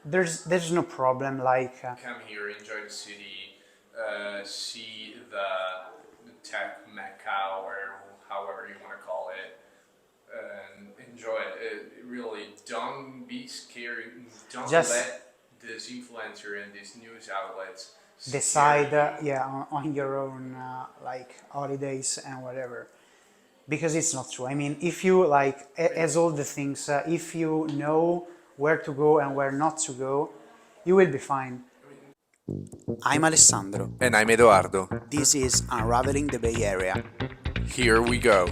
there's no problem like come here, enjoy the city, see the tech mecca or however you want to call it, and enjoy it. Really, don't be scared. Don't just let this influencer and these news outlets scare decide you. yeah on your own like holidays and whatever, because it's not true. I mean, if you like as all the things, if you know where to go and where not to go, you will be fine. I'm Alessandro. And I'm Eduardo. This is Unraveling the Bay Area. Here we go.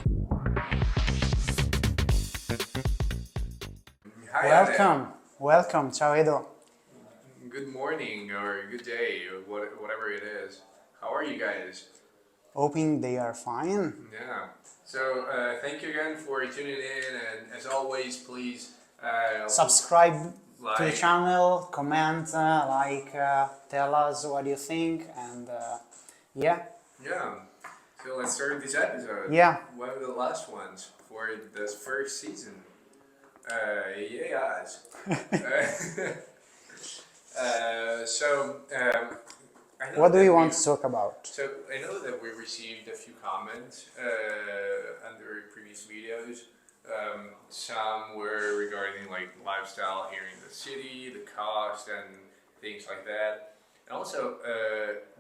Hi, Ade. Welcome, ciao Edo. Good morning or good day or whatever it is. How are you guys? Hoping they are fine. Yeah. So thank you again for tuning in, and as always, please Subscribe to the like. channel, comment, tell us what you think, and yeah, Yeah. So let's start this episode. yeah. One of the last ones for this first season. Yes. So I know What do that you we. want to talk about? So I know that we received a few comments under previous videos. Some were regarding like lifestyle here in the city, the cost, and things like that. And also,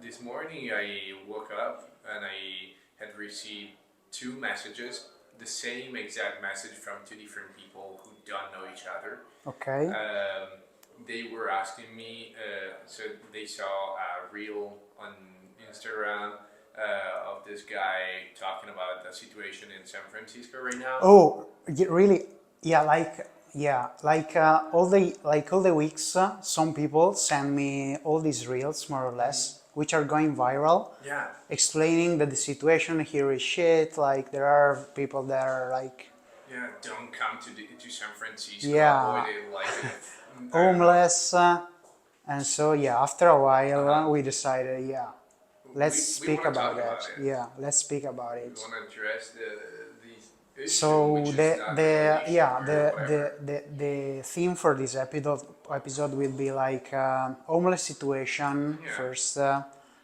this morning I woke up and I had received two messages, the same exact message from two different people who don't know each other. Okay. They were asking me, so they saw a reel on Instagram of this guy talking about the situation in San Francisco right now. Oh, really? All the weeks, some people send me all these reels, more or less, which are going viral, Yeah, explaining that the situation here is shit. Like there are people that are like yeah. Don't come to San Francisco. yeah Avoid it. Like, I don't know. homeless, and so yeah. After a while, Uh-huh. we decided let's We speak want to about talk it. about it. Yeah, let's speak about We it. want to address the issue, So which is not the real issue or whatever. the theme for this episode will be like homeless situation Yeah. first,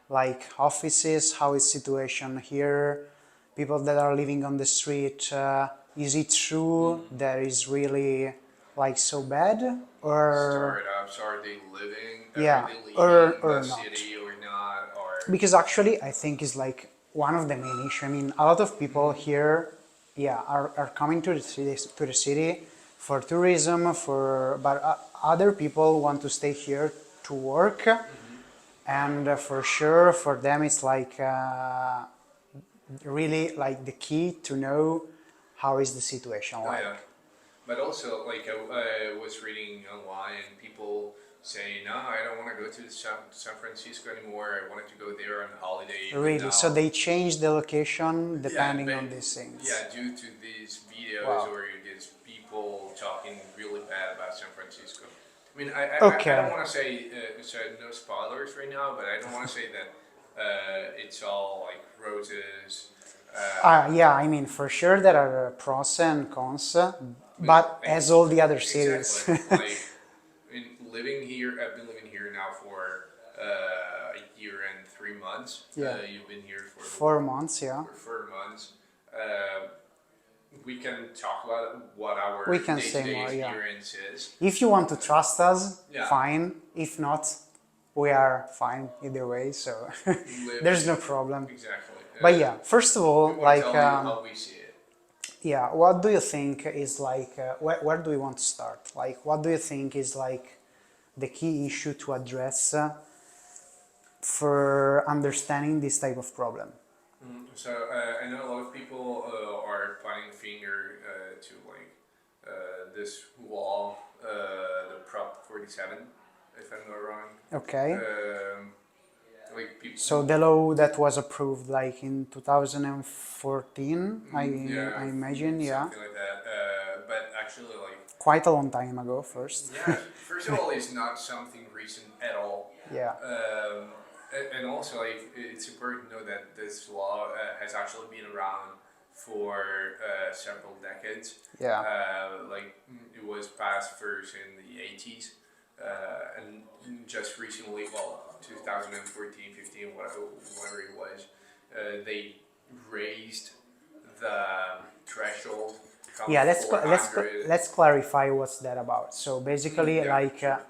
like offices, how is situation here, people that are living on the street. Is it true that is really like so bad, or Startups, are they living? Are yeah, they leaving the or not? city or not? Or Because actually I think is like one of the main issue. I mean, a lot of people here, are coming to the city for tourism, for but other people want to stay here to work, and for sure for them it's like really like the key to know how is the situation oh yeah, like. but also like I was reading online, people saying, "No, I don't want to go to San Francisco anymore. I wanted to go there on holiday, but Really, so now." they change the location Yeah, depending but on these things. yeah, due to these videos Wow. or these people talking really bad about San Francisco. I mean, I don't Okay. want to say so no spoilers right now, but I don't want to say that it's all like roses. Yeah, I mean, for sure there are pros and cons, but Like, as all the other exactly. cities. Like, I mean, living here, I've been living here now for a year and 3 months. Yeah. You've been here for 4 months, yeah. 4 months. We can talk about what our We can say day-to-day more, yeah. experience is. If you want to trust us, Yeah. fine. If not, we are fine either way, so Live there's no problem. exactly. But yeah, first of We all, want to like, tell you how we see it. yeah, what do you think is like, where do we want to start? Like, what do you think is like the key issue to address for understanding this type of problem? So I know a lot of people are pointing finger to like this law, the Prop 47, if I'm not wrong. Okay. Like people. So the law that was approved like in 2014, Yeah, I imagine, yeah. something like that. But actually, like, Quite a long time ago, first. yeah, first of all, it's not something recent at all. Yeah. And also, like, it's important to know that this law has actually been around for several decades. Yeah. Like, it was passed first in the 80s, and just recently, well, 2014, 15, whatever it was, they raised the threshold from Yeah, 400. let's clarify what's that about. So basically, Yeah, like sure.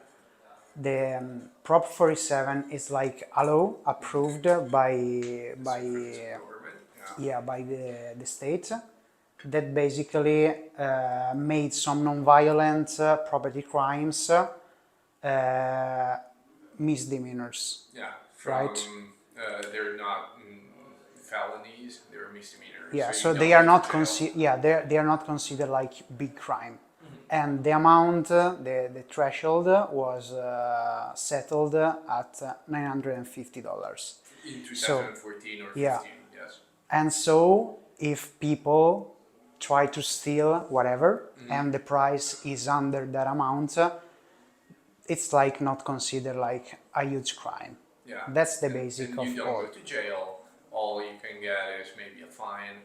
the Prop 47 is like a law approved by Central government. Yeah. yeah, by the state that basically made some non-violent property crimes misdemeanors, Yeah, right? from they're not felonies; they're misdemeanors. Yeah, So you so they don't are go to not jail. yeah, they are not considered like big crime. And the amount, the threshold was settled at $950. In So 2014 or yeah, 15, yes. and so if people try to steal whatever and the price is under that amount, it's like not considered like a huge crime. Yeah. That's the basic And you of don't all. go to jail. All you can get is maybe a fine.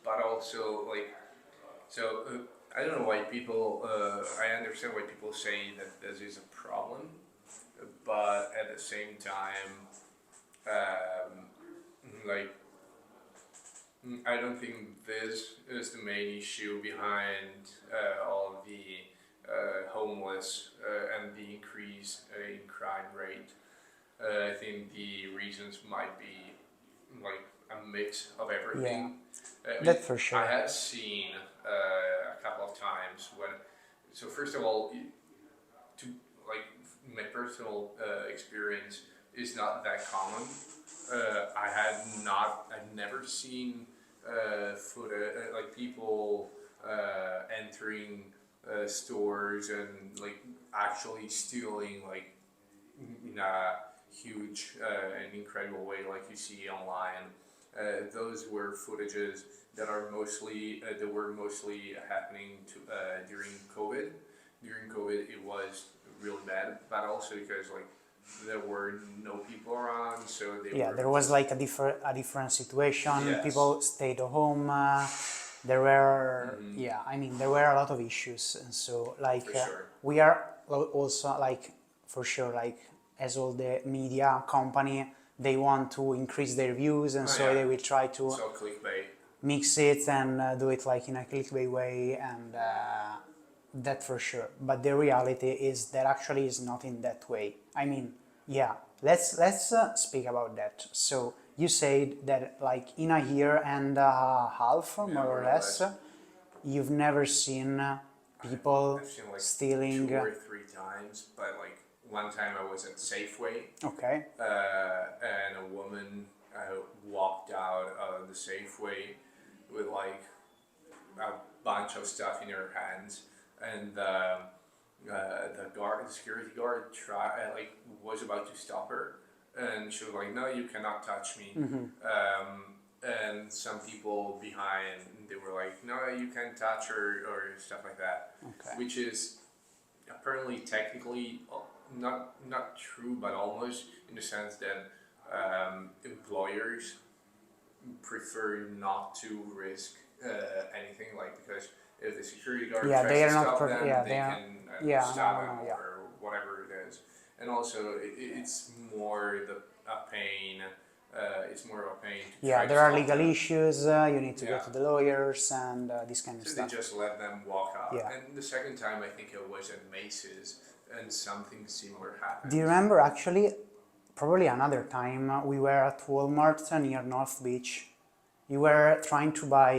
But also, like, so I don't know why people, I understand why people say that this is a problem, but at the same time, like, I don't think this is the main issue behind all of the homeless and the increase in crime rate. I think the reasons might be like a mix of Yeah, everything. that for I sure. have seen a couple of times when. So first of all, to like my personal experience is not that common. I've never seen like people entering stores and like actually stealing like in a huge and incredible way like you see online. Those were footages that were mostly happening during COVID. During COVID, it was really bad, but also because like there were no people around, so they Yeah, were. there was like a different situation. Yes. People stayed home. There were yeah, I mean there were a lot of issues, and so like For sure. we are also like for sure like as all the media company they want to increase their views, and Oh so yeah. they will try to So clickbait. mix it and do it like in a clickbait way, and that for sure. But the reality is that actually is not in that way. I mean, yeah, let's speak about that. So you said that like in a year and a half, Yeah, more or less, you've never seen people I've seen like stealing. two or three times, but like one time I was at Safeway, Okay. and a woman walked out of the Safeway with like a bunch of stuff in her hands, and the security guard, was about to stop her, and she was like, "No, you cannot touch me." And some people behind, they were like, "No, you can't touch her," or stuff like that, Okay. which is apparently technically not true, but almost in the sense that employers prefer not to risk anything, like because if the security guard Yeah, tries they to are not. stop them, Yeah, they they are. can Yeah, stop no, them no, no. Yeah. or whatever it is. And also, it's more a pain. It's more of a pain to Yeah, try to there are stop legal them. issues. You need to go Yeah. to the lawyers and this kind of So they stuff. just let them walk out. Yeah. And the second time, I think it was at Macy's, and something similar happened. Do you remember actually, probably another time we were at Walmart near North Beach. You were trying to buy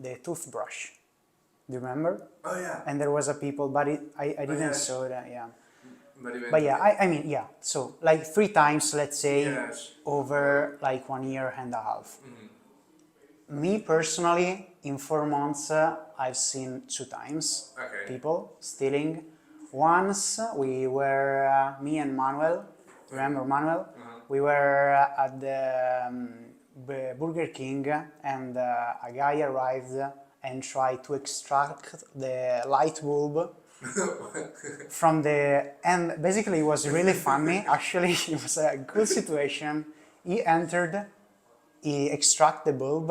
the toothbrush. Do you remember? Oh yeah. And there was a people, but I didn't yes. saw that. Yeah. But even But yeah, I mean yeah. So like 3 times, let's say, yes. over like 1 year and a half. Me personally, in 4 months, I've seen 2 times Okay. people stealing. Once we were, me and Manuel, remember Manuel? We were at the Burger King, and a guy arrived and tried to extract the light bulb from the, and basically it was really funny. Actually, it was a good situation. He entered, he extracted the bulb,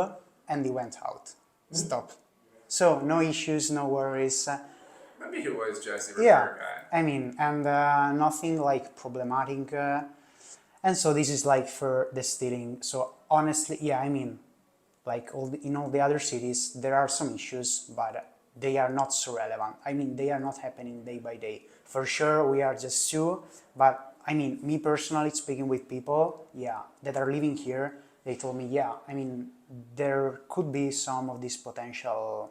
and he went out. Stop. So no issues, no worries. Maybe it was just a Yeah, repair guy. I mean, and nothing like problematic. And so this is like for the stealing. So honestly, yeah, I mean, like in all the other cities, there are some issues, but they are not so relevant. I mean, they are not happening day by day. For sure, we are just two, but I mean, me personally, speaking with people, yeah, that are living here, they told me, yeah, I mean, there could be some of these potential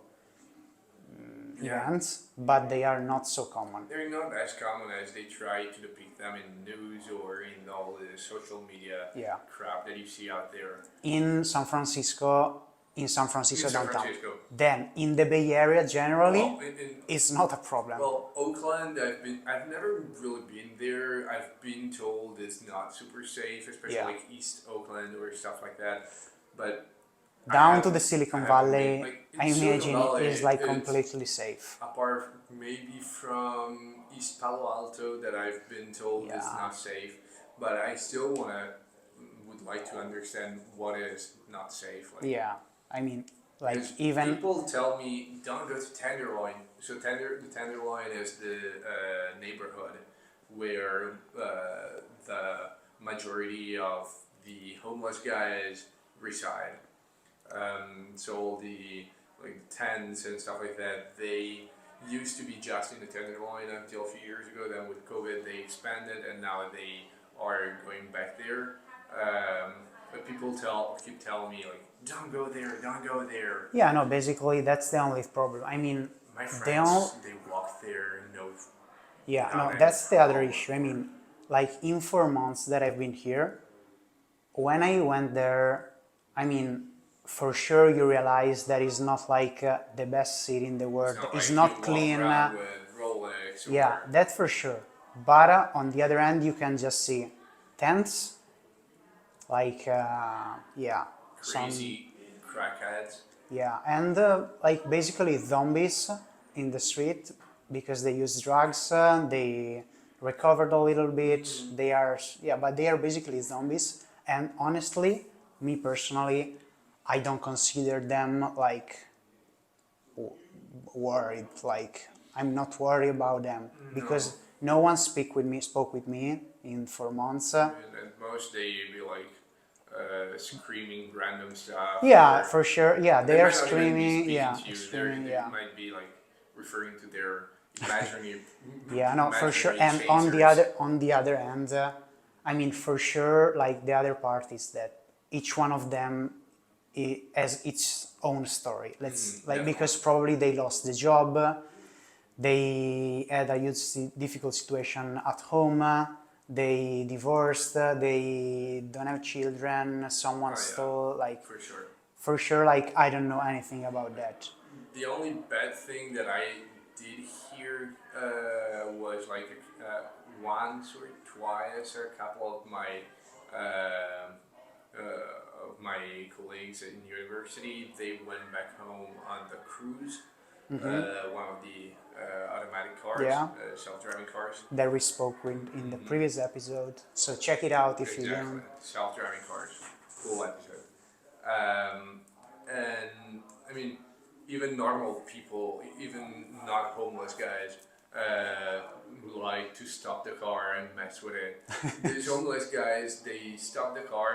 Yeah. events, but they are not so common. They're not as common as they try to depict them in news or in all the social media Yeah. crap that you see out there. In San Francisco, In San downtown. Francisco. Then in the Bay Area generally, Well, it's not a problem. well, Oakland, I've never really been there. I've been told it's not super safe, especially Yeah. like East Oakland or stuff like that. But Down to the Silicon Valley, like, I in Silicon imagine Valley, is like it's completely safe. apart maybe from East Palo Alto that I've been told is Yeah. not safe. But I still would like to understand what is not safe. Like, Yeah, I mean, like because even people tell me don't go to Tenderloin. So the Tenderloin is the neighborhood where the majority of the homeless guys reside. So all the like tents and stuff like that, they used to be just in the Tenderloin until a few years ago. Then with COVID, they expanded, and now they are going back there. But people keep telling me like, don't go there, don't go there. yeah, no, basically that's the only problem. I mean, My they all, friends, they walk there, no. yeah, without no, any that's the other problem. issue. I mean, like in 4 months that I've been here, when I went there, I mean, for sure you realize that it's not like the best city in the world. It's like not you clean. walk around with Rolex. Yeah, Or that's for sure. But on the other end, you can just see tents, like yeah, some crazy crackheads. yeah, and like basically zombies in the street because they use drugs. They recovered a little bit. They are yeah, but they are basically zombies. And honestly, me personally, I don't consider them like worried. Like I'm not worried about them because no one spoke with me in 4 months. And at most they be like screaming random stuff. Yeah, or for sure. Yeah, they they are might not even be screaming. speaking Yeah, to you. screaming. They Yeah, might be like referring to their imaginary. yeah, no, for sure. imaginary And chasers. on the other end, I mean, for sure, like the other part is that each one of them has its own story. Let's like because probably they lost the job, they had a difficult situation at home. They divorced. They don't have children. Someone Oh, yeah. stole. Like For sure. for sure, like I don't know anything about that. The only bad thing that I did hear was like once or twice a couple of my colleagues in university, they went back home on the cruise, one of the automatic cars, Yeah. self-driving cars. That we spoke with in the previous episode. So check it out if you Exactly, don't. self-driving cars. Cool episode. And I mean, even normal people, even not homeless guys, like to stop the car and mess with it. These homeless guys, they stopped the car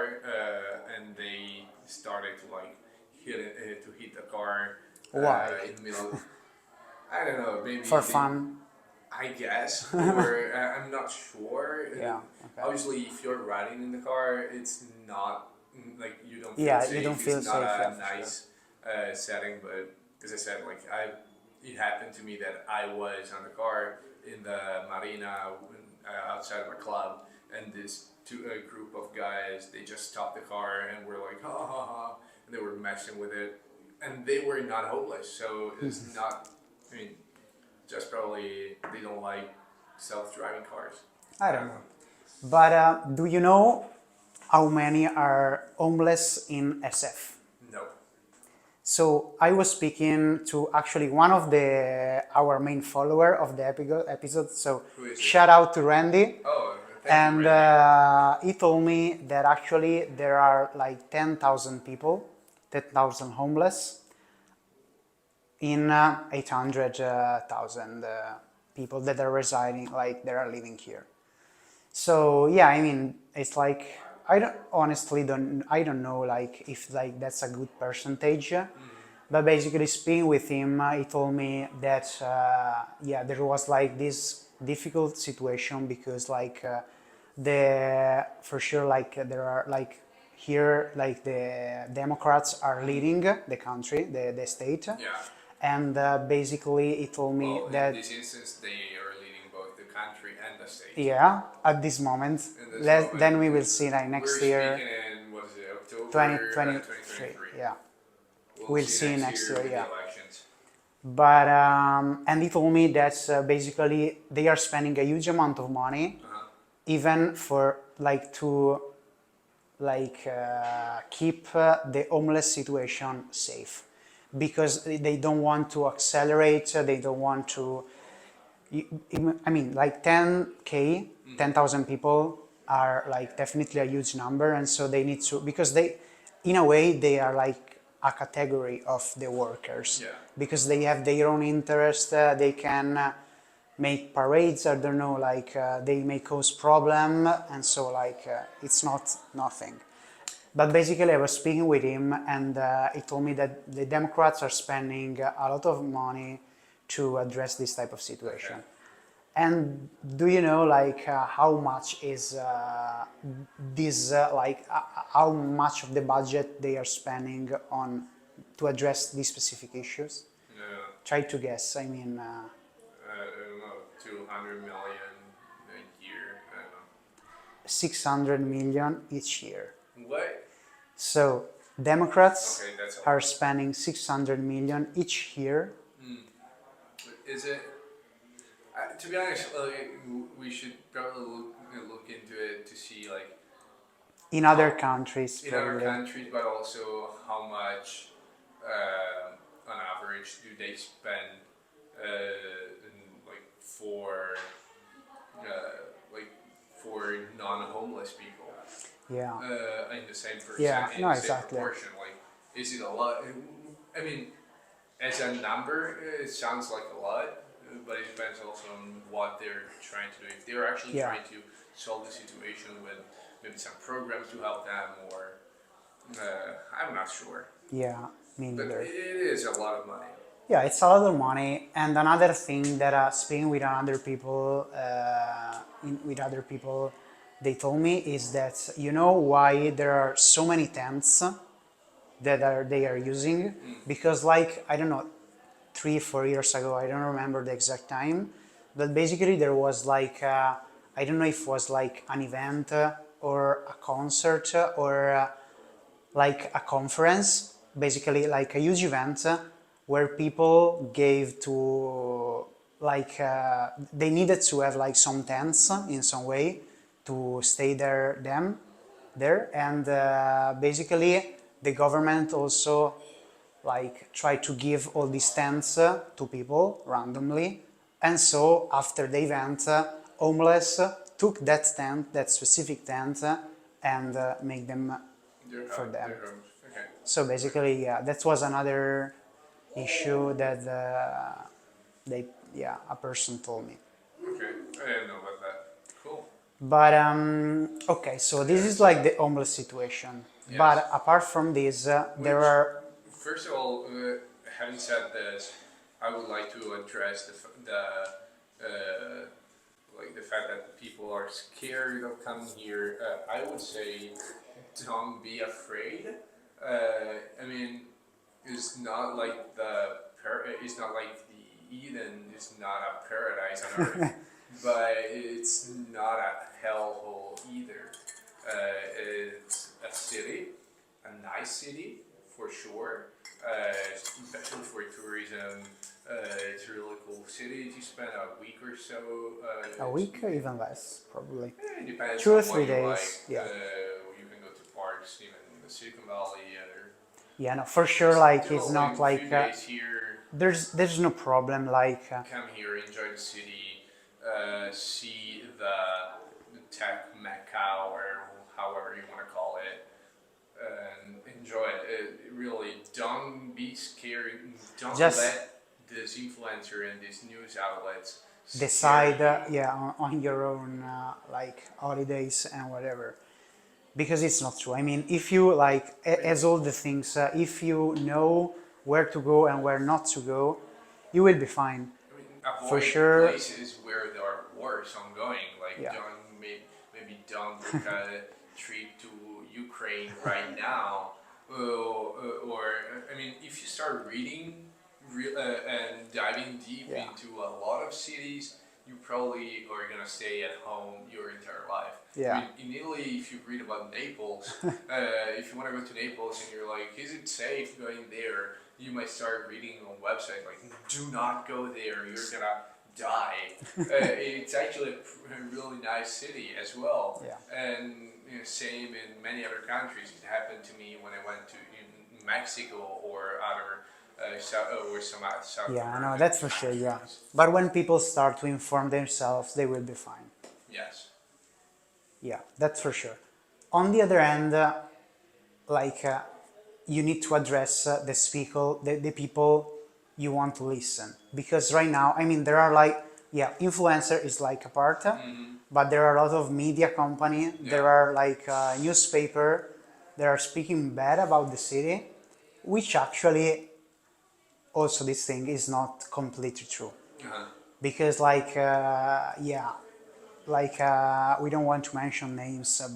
and they started to like hit the car. Why? In the middle. I don't know. Maybe For fun. I guess, or I'm not sure. Yeah, okay. Obviously, if you're riding in the car, it's not like you don't feel Yeah, safe. you don't feel it's safe, not yeah, a for nice setting, but as I said, like it happened to me that I was on the car in the marina outside of a club, and a group of guys, they just stopped the car and were like, ha ha ha, and they were messing with it, and they were not homeless, so it's not. I mean, just probably they don't like self-driving cars. I don't know. But do you know how many are homeless in SF? No. So I was speaking to actually one of our main follower of the episode. So Who is it? shout out to Randy. Oh, thank And you, Randy. he told me that actually there are like 10,000 people, 10,000 homeless. in 800,000 people that are residing, like that are living here. So yeah, I mean, it's like I don't know like if like that's a good percentage, but basically speaking with him, he told me that yeah, there was like this difficult situation because like the for sure like there are like here like the Democrats are leading the country, the state, Yeah. and basically he told me Well, in that this instance, they are leading both the country and the state. yeah, at this moment. In this moment, Then we will see like we're next speaking year, in what is it, October 2023. 2023. Yeah, We'll we'll see see next next year year. with Yeah, the elections. but and he told me that basically they are spending a huge amount of money, even for like to like keep the homeless situation safe, because they don't want to accelerate. They don't want to I mean, like 10K, 10,000 people are like definitely a huge number, and so they need to, because they, in a way, they are like a category of the workers, Yeah. because they have their own interest. They can make parades. I don't know, like they may cause problem, and so like it's not nothing. But basically, I was speaking with him, and he told me that the Democrats are spending a lot of money to address this type of situation. Okay. And do you know, like, how much is this, how much of the budget they are spending on to address these specific issues? Yeah. Try to guess. I mean, I don't know, 200 million a year. I don't know. 600 million each year. What? So Democrats Okay, that's a are lot. spending 600 million each year. Is it? To be honest, we should probably look into it to see like In other countries, in other probably. countries, but also how much on average do they spend like like for non-homeless people Yeah. in the same Yeah, in no, the same exactly. proportion. Like, is it a lot? I mean, as a number, it sounds like a lot, but it depends also on what they're trying to do. If they're actually Yeah. trying to solve the situation with maybe some programs to help them, or I'm not sure. Yeah, me But neither. it is a lot of money. Yeah, it's a lot of money. And another thing that speaking with other people, with other people, they told me is that you know why there are so many tents that are they are using, because like I don't know, 3 4 years ago, I don't remember the exact time, but basically there was like I don't know if it was like an event or a concert or like a conference, basically like a huge event where people gave to like they needed to have like some tents in some way to stay there, and basically the government also like tried to give all these tents to people randomly, and so after the event homeless took that tent, that specific tent, and make them for them. Their homes. Okay. So basically, yeah, that was another issue that they, yeah, a person told me. Okay. I didn't know about that. Cool. But okay, so this is like the homeless situation. Yes. But apart from this, there Which, are first of all, having said this, I would like to address like the fact that people are scared of coming here. I would say, don't be afraid. I mean, it's not like it's not like the Eden is not a paradise on earth, but it's not a hellhole either. It's a city, a nice city for sure, especially for tourism. It's a really cool city to spend a week or so. a week or even less, probably. It depends 2 or on 3 what you like. days. Yeah. You can go to parks, even in the Silicon Valley, or Yeah, no, for sure. Like still it's not a like few days here. there's no problem. Like Come here, enjoy the city, see the tech mecca, or however you want to call it, and enjoy it. Really, don't be scared. Don't Just- let these news outlets scare decide, you. yeah, on your own, like holidays and whatever. Because it's not true. I mean, if you like, as all the things, if you know where to go and where not to go, you will be fine. I mean, For avoid sure, places where there are wars ongoing. Like, yeah. maybe don't book a trip to Ukraine right now. Or I mean, if you start reading and diving deep Yeah. into a lot of cities, you probably are gonna stay at home your entire life. I Yeah. mean, in Italy, if you read about Naples, if you want to go to Naples and you're like, is it safe going there? You might start reading on website like, do not go there, you're gonna die. It's actually a really nice city as well. Yeah. And same in many other countries. It happened to me when I went to Mexico or other or some South Yeah, I know, American that's for sure, yeah. countries. But when people start to inform themselves, they will be fine. Yes. Yeah, that's for sure. On the other hand, like, you need to address the people you want to listen. Because right now, I mean, there are like, yeah, influencer is like a part, but there are a lot of media company, there Yeah. are like newspaper that are speaking bad about the city, which actually also this thing is not completely true. Uh-huh. Because like, yeah, like we don't want to mention names, For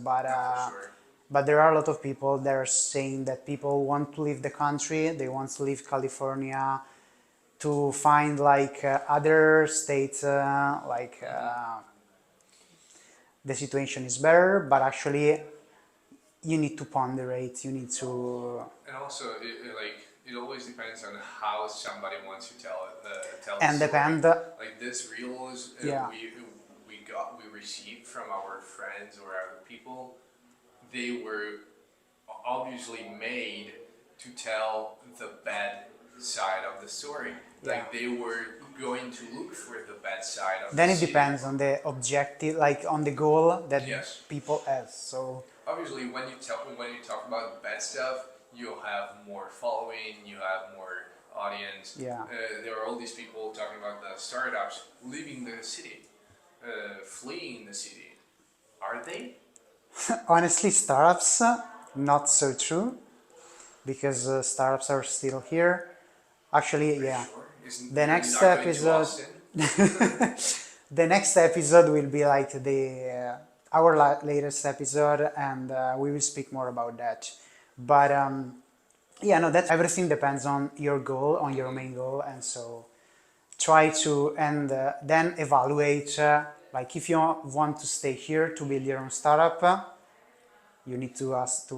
sure. but there are a lot of people that are saying that people want to leave the country, they want to leave California to find like other states, like the situation is better, but actually you need to ponderate, you need to, And also, it always depends on how somebody wants to tell the and story. depend, Like this reels yeah, we received from our friends or other people, they were obviously made to tell the bad side of the story. yeah. Like they were going to look for the bad side of Then the it city. depends on the objective, like on the goal that Yes. people have. So Obviously, when you talk about bad stuff, you'll have more following, you have more audience. yeah. There are all these people talking about the startups leaving the city, fleeing the city. Are they? Honestly, startups, not so true, because startups are still here. Actually, Are you yeah. sure? The Are you next not going to episode, Austin? the next episode will be like our latest episode, and we will speak more about that. But yeah, no, that's everything depends on your goal, on your main goal, and so try to and then evaluate. Like if you want to stay here to build your own startup, you need to ask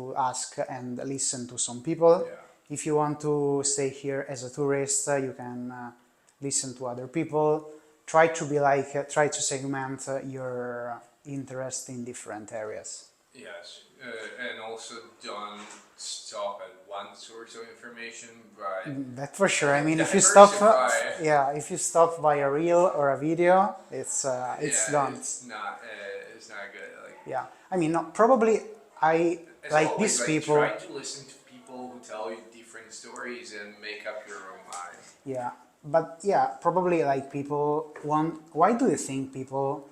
and listen to some people. Yeah. If you want to stay here as a tourist, you can listen to other people. Try to be like try to segment your interest in different areas. Yes, and also don't stop at one source of information, but That for sure. I mean, if you stop, diversify. yeah, if you stop by a reel or a video, it's Yeah, done. it's not good. Like Yeah, I mean, no, probably I as like always, these like people. try to listen to people who tell you different stories and make up your own mind. Yeah, but yeah, probably like people want. Why do you think people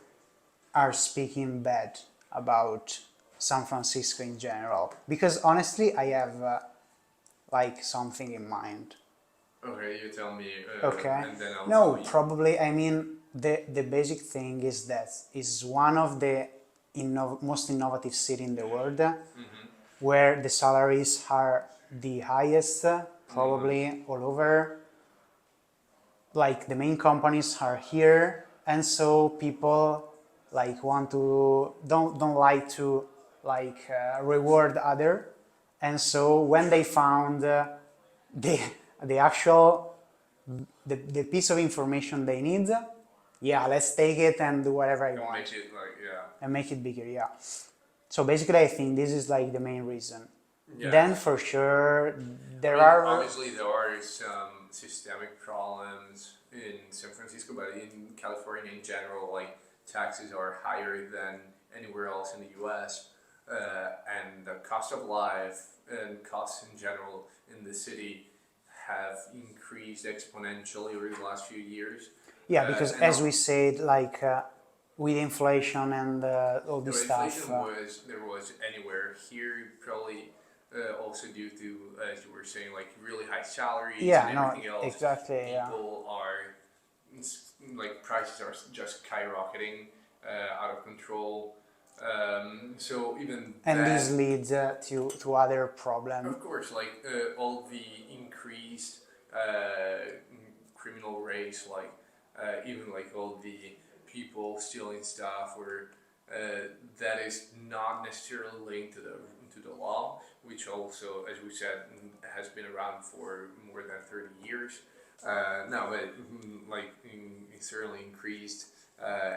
are speaking bad about San Francisco in general? Because honestly, I have like something in mind. Okay, you tell me, Okay. and then I'll No, tell you. probably. I mean, the basic thing is that is one of the most innovative city in the world, where the salaries are the highest, probably all over. Like the main companies are here, and so people like want to don't like to like reward other, and so when they found the the actual the piece of information they need, yeah, let's take it and do whatever I And want make it like yeah. and make it bigger. Yeah. So basically, I think this is like the main reason. Yeah. Then for sure there I mean, are obviously there are some systemic problems in San Francisco, but in California in general, like taxes are higher than anywhere else in the U.S. And the cost of life and costs in general in the city have increased exponentially over the last few years. Yeah, because And as all, we said, like with inflation and all yeah, this but stuff. inflation was there was anywhere here probably also due to, as you were saying, like really high salaries and Yeah, no, everything else. exactly. Yeah, People are like prices are just skyrocketing out of control. So even and this that, leads to other problem. of course, like all the increased uh, criminal rates, like even like all the people stealing stuff, or that is not necessarily linked to the law, which also, as we said, has been around for more than 30 years. No, but it certainly increased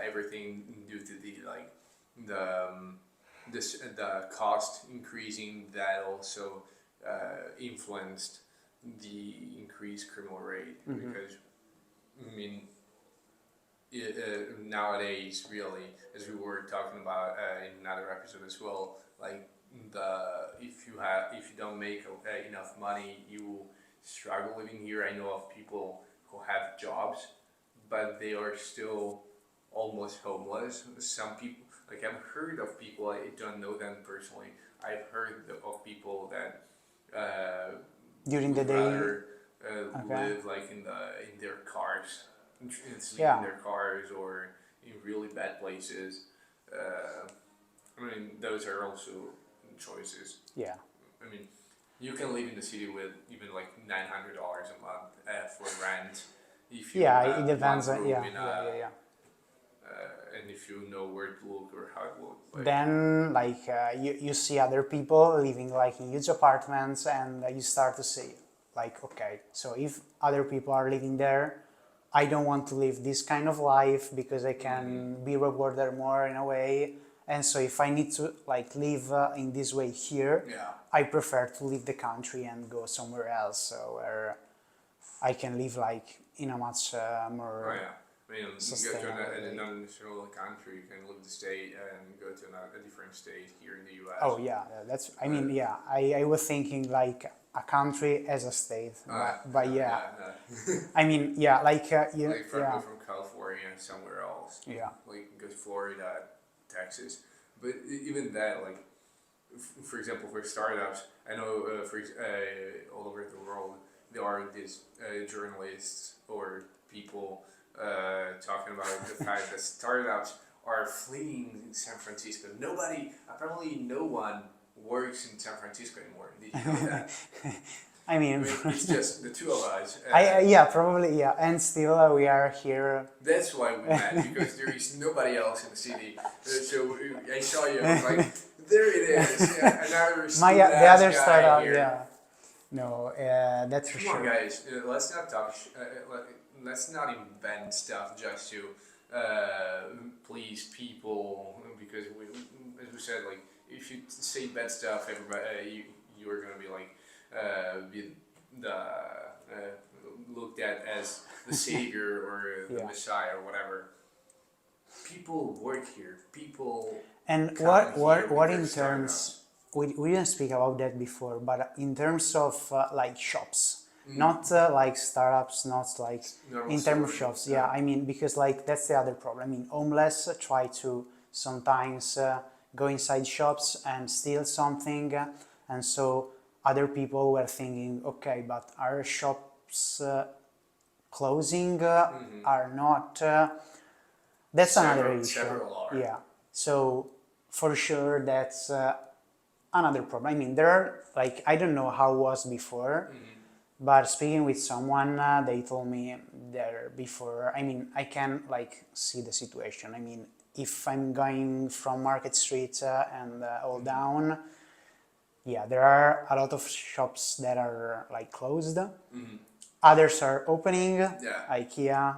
everything due to the the cost increasing that also influenced the increased criminal rate because I mean nowadays really, as we were talking about in another episode as well, like the if you don't make enough money, you struggle living here. I know of people who have jobs but they are still almost homeless. Some people, like I've heard of people, I don't know them personally. I've heard of people that During the would day. rather Okay. live like in their cars, and sleep in Yeah, their cars or in really bad places. Uh, I mean, those are also choices. yeah, I mean, you can live in the city with even like $900 a month for rent if you yeah. It have one depends on, room yeah, in yeah, yeah, a yeah. and if you know where to look or how to look. Like Then like you see other people living like in huge apartments, and you start to say like, okay, so if other people are living there, I don't want to live this kind of life because I can be rewarded more in a way. And so if I need to like live in this way here, yeah, I prefer to leave the country and go somewhere else, so where I can live like in a much oh more yeah. I mean, you go to sustainable way. another national country, you can leave the state and go to a different state here in the U.S. Oh yeah, that's. I mean, Uh, yeah. I was thinking like a country as a state, but yeah. yeah, no. I mean, yeah, like you, Like yeah, go from California somewhere else, yeah. like go to Florida, Texas. But even that, like for example, for startups, I know all over the world there are these journalists or people talking about the fact that startups are fleeing San Francisco. Apparently, no one works in San Francisco anymore. Did you know that? I I mean, mean, it's just the two of us. yeah, probably yeah, and still we are here. That's why we met because there is nobody else in the city. So I saw you. I was like, there it is. Yeah, another My stupid the ass other guy startup, here. yeah. No, that's for Come on, sure. guys. Let's not talk. Let's not invent stuff just to please people. Because as we said, like if you say bad stuff, everybody you are gonna be like be the looked at as the savior or the Yeah. messiah or whatever. People work here. People And come here with what their in startups. terms, we didn't speak about that before, but in terms of like shops, not like startups, not like Normal in terms of stores. shops. Yeah, I mean, because like that's the other problem. I mean, homeless try to sometimes go inside shops and steal something, and so other people were thinking, okay, but are shops closing, are not. That's another issue. Several are. Yeah. So for sure, that's another problem. I mean, there are like I don't know how it was before, but speaking with someone, they told me there before. I mean, I can like see the situation. I mean, if I'm going from Market Street and all down, yeah, there are a lot of shops that are like closed. Others are opening, Yeah. IKEA,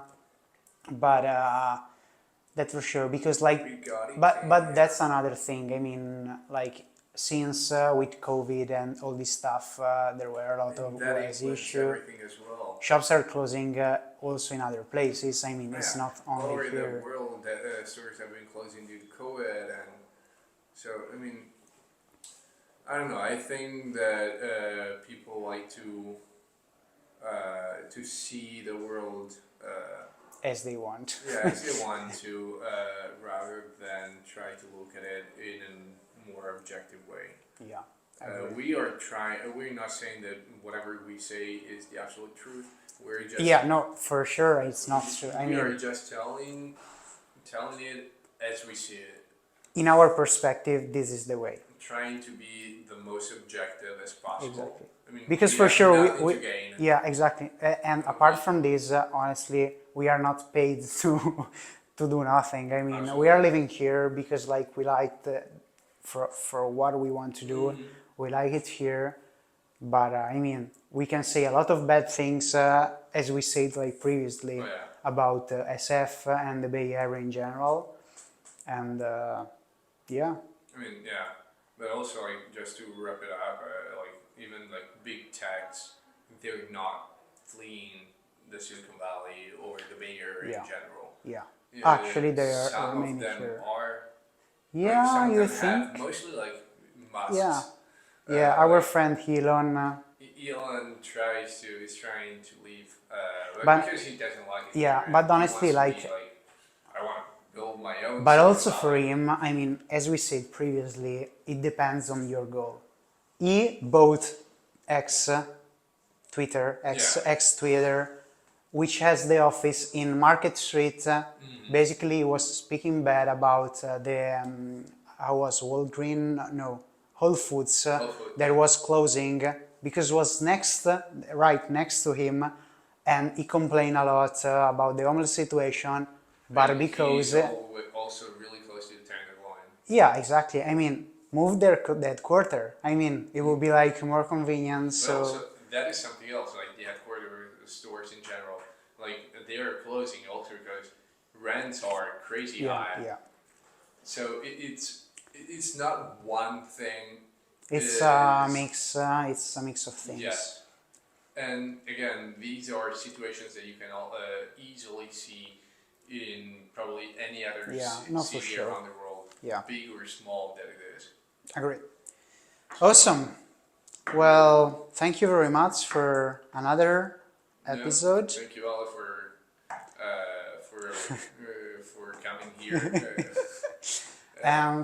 but that's for sure because like, Regarding but yeah. that's another thing. I mean, like since with COVID and all this stuff, there were a lot of That ways influenced issue. everything as well. Shops are closing also in other places. I mean, it's Yeah, not all only over the here. world, that stores have been closing due to COVID, and so I mean, I don't know. I think that people like to see the world as they want. Yeah, as they want to, rather than try to look at it in a more objective way. Yeah. I agree. We are trying. We're not saying that whatever we say is the absolute truth. We're just Yeah, no, for sure, it's not true. I we are mean, just telling it as we see it, in our perspective, this is the way. trying to be the most objective as possible. Exactly. I mean, Because we for have sure, nothing we to gain. yeah, exactly. And apart from this, honestly, we are not paid to do nothing. I mean, we are living here because like we like for what we want to do, we like it here. But I mean, we can say a lot of bad things, as we said like previously, Oh, yeah. about SF and the Bay Area in general, and yeah. I mean, yeah, but also like just to wrap it up, like even like big techs, they're not fleeing the Silicon Valley or the Bay Area Yeah. in general. Yeah, Yeah, actually, they are some of remaining them here. are. Yeah, some of you them think? have mostly like musts. Yeah, yeah. Our like, friend Elon. Elon is trying to leave, But- because he doesn't like it. yeah, here, but and he honestly, wants to like- be I want to build my own. But Silicon also for Valley. him, I mean, as we said previously, it depends on your goal. He bought X Twitter, X Twitter, which has the office in Market Street. Basically, he was speaking bad about the how was Walgreen? No, Whole Foods Whole Foods. that was closing because it was right next to him, and he complained a lot about the homeless situation. But And because he's also really close to the Tenderloin. yeah, exactly. I mean, move their headquarter. I mean, it would be like more convenient. But So also, that is something else, like the headquarters stores in general. Like, they are closing also because rents are crazy yeah, high. yeah. So it's not one thing. It's It a is- mix. It's a mix of things. Yes. And again, these are situations that you can easily see in probably any other Yeah, no, for city sure. around the world, Yeah. big or small that it is. Agreed. Awesome. Well, thank you very much for another episode. Yeah, thank you all for coming here.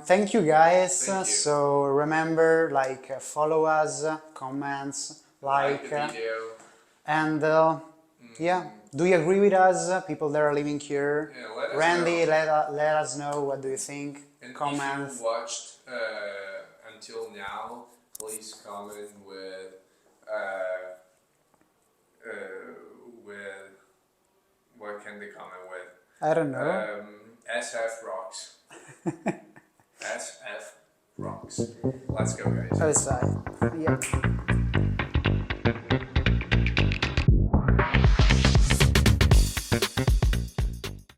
Thank you guys. Thank you. So remember, like, follow us, comments, like, the video. and yeah. Do you agree with us, people that are living here? Yeah, let us Randy, know. let us know what do you think. And Comments. if you watched until now, please comment with what can they comment with? I don't know. SF rocks. SF rocks. Let's go, guys. Outside. Yeah.